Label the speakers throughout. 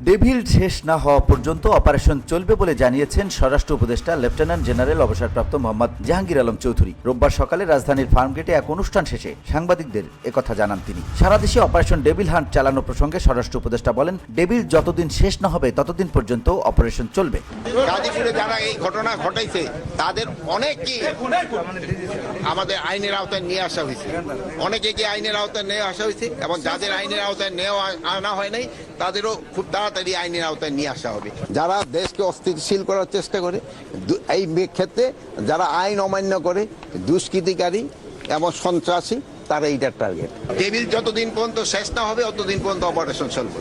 Speaker 1: Devil শেষ না হওয়া পর্যন্ত অপারেশন চলবে বলে জানিয়েছেন স্বরাষ্ট্র উপদেষ্টা লেফটেন্যান্ট জেনারেল অবসরপ্রাপ্ত মোহাম্মদ জাহাঙ্গীর আলম চৌধুরী। রোববার সকালে রাজধানীর ফার্মগেটে এক অনুষ্ঠান শেষে সাংবাদিকদের একথা জানান তিনি। সারা দেশে অপারেশন ডেভিল হান্ট চালানো প্রসঙ্গে স্বরাষ্ট্র উপদেষ্টা বলেন, ডেভিল যতদিন শেষ না হবে ততদিন পর্যন্ত অপারেশন চলবে।
Speaker 2: গাজীপুরে যারা এই ঘটনা ঘটাইছে তাদের অনেকেই আমাদের আইনের আওতায় নিয়ে আসা হয়েছে, অনেকে আইনের আওতায় নিয়ে আসা হয়েছে এবং যাদের আইনের আওতায় আনা হয় নাই তাদেরও খুব তাড়াতাড়ি আইনের আওতায় নিয়ে আসা হবে। যারা দেশকে অস্থিতিশীল করার চেষ্টা করে, এই ক্ষেত্রে যারা আইন অমান্য করে, দুষ্কৃতিকারী এবং সন্ত্রাসী, তারা এইটার টার্গেট। ডেভিল যতদিন পর্যন্ত শেষ না হবে ততদিন পর্যন্ত অপারেশন চলবে।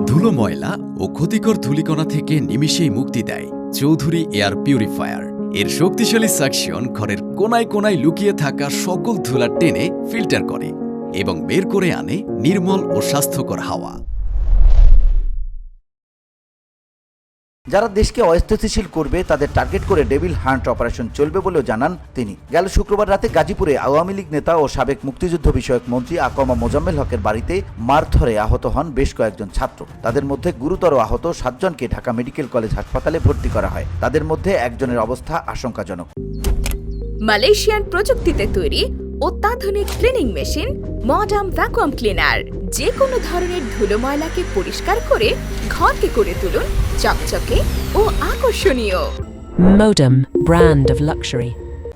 Speaker 3: ধুলো, ময়লা ও ক্ষতিকর ধূলিকণা থেকে নিমিষেই মুক্তি দেয় চৌধুরী এয়ার পিউরিফায়ার। এর শক্তিশালী সাকশন ঘরের কোনায় কোনায় লুকিয়ে থাকা সকল ধুলা টেনে ফিল্টার করে এবং বের করে আনে নির্মল ও স্বাস্থ্যকর হাওয়া।
Speaker 1: যারা দেশকে অস্থিতিশীল করবে তাদের টার্গেট করে ডেভিল হান্ট অপারেশন চলবে বলেও জানান তিনি। গেল শুক্রবার রাতে গাজীপুরে আওয়ামী লীগ নেতা ও সাবেক মুক্তিযুদ্ধ বিষয়ক মন্ত্রী আকমা মোজাম্মেল হকের বাড়িতে মারধরে আহত হন বেশ কয়েকজন ছাত্র। তাদের মধ্যে গুরুতর আহত 7 জনকে ঢাকা মেডিকেল কলেজ হাসপাতালে ভর্তি করা হয়। তাদের মধ্যে একজনের অবস্থা আশঙ্কাজনক।
Speaker 4: মালয়েশিয়ান প্রযুক্তিতে তৈরি অত্যাধুনিক cleaning machine modern vacuum cleaner যে কোনো ধরনের ধুলো ময়লাকে পরিষ্কার করে ঘরকে করে তুলুন চকচকে ও আকর্ষণীয়।
Speaker 5: Modem, brand of luxury.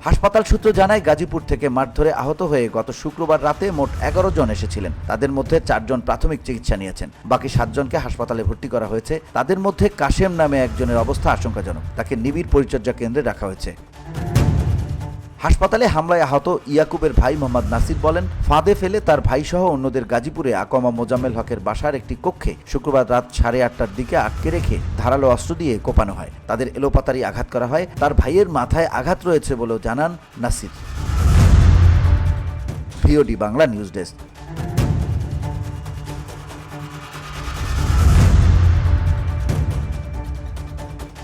Speaker 1: হাসপাতাল সূত্র জানায়, গাজীপুর থেকে মারধরে আহত হয়ে গত শুক্রবার রাতে মোট 11 জন এসেছিলেন। তাদের মধ্যে 4 জন প্রাথমিক চিকিৎসা নিয়েছেন, বাকি 7 জনকে হাসপাতালে ভর্তি করা হয়েছে। তাদের মধ্যে কাশেম নামে একজনের অবস্থা আশঙ্কাজনক, তাকে নিবিড় পরিচর্যা কেন্দ্রে রাখা হয়েছে। হাসপাতালে হামলায় আহত ইয়াকুবের ভাই মোহাম্মদ নাসির বলেন, ফাঁদে ফেলে তার ভাইসহ অন্যদের গাজীপুরে আকমা মোজাম্মেল হকের বাসার একটি কক্ষে শুক্রবার রাত 8:30টার দিকে আটকে রেখে ধারালো অস্ত্র দিয়ে কোপানো হয়। তাদের এলোপাতাড়ি আঘাত করা হয়। তার ভাইয়ের মাথায় আঘাত রয়েছে বলেও জানান Nasir. VOD Bangla news desk.